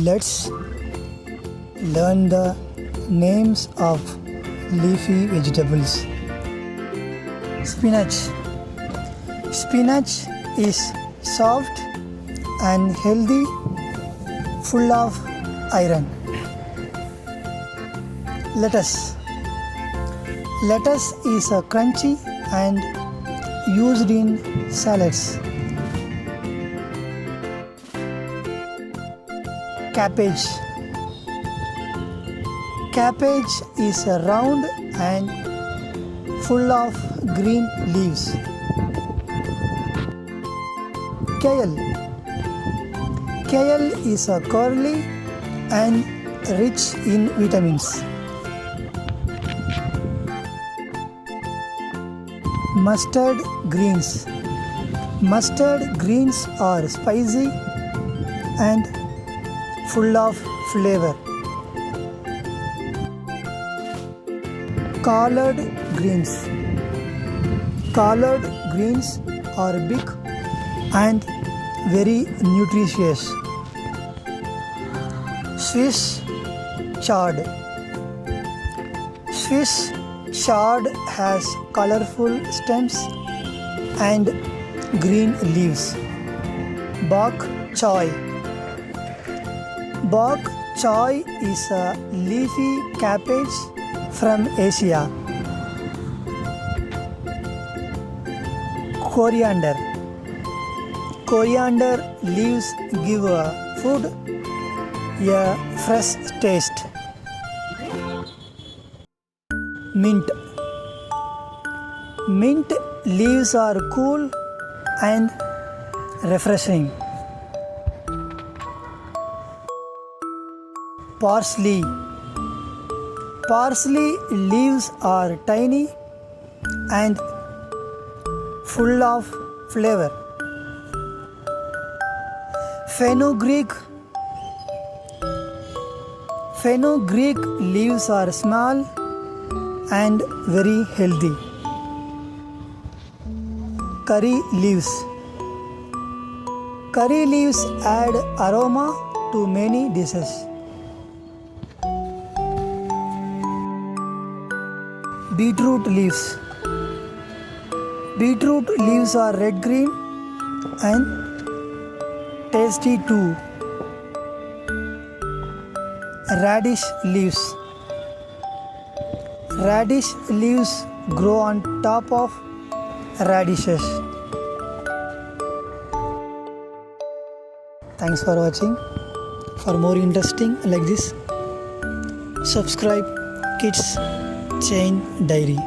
Let's learn the names of leafy vegetables. Spinach. Spinach is soft and healthy, full of iron. Lettuce. Lettuce is crunchy and used in salads. Cabbage. Cabbage is round and full of green leaves. Kale. Kale is curly and rich in vitamins. Mustard greens. Mustard greens are spicy and full of flavor. Collard greens. Collard greens are big and very nutritious. Swiss chard. Swiss chard has colorful stems and green leaves. Bok Choy. Bok Choy is a leafy cabbage from Asia. Coriander. Coriander leaves give food a fresh taste. Mint. Mint leaves are cool and refreshing. Parsley. Parsley leaves are tiny and full of flavor. Fenugreek. Fenugreek leaves are small and very healthy. Curry leaves. Curry leaves add aroma to many dishes. Beetroot leaves. Beetroot leaves are red-green and tasty too. Radish leaves. Radish leaves grow on top of radishes. Thanks for watching. For more interesting like this, subscribe Kids Chain Diary.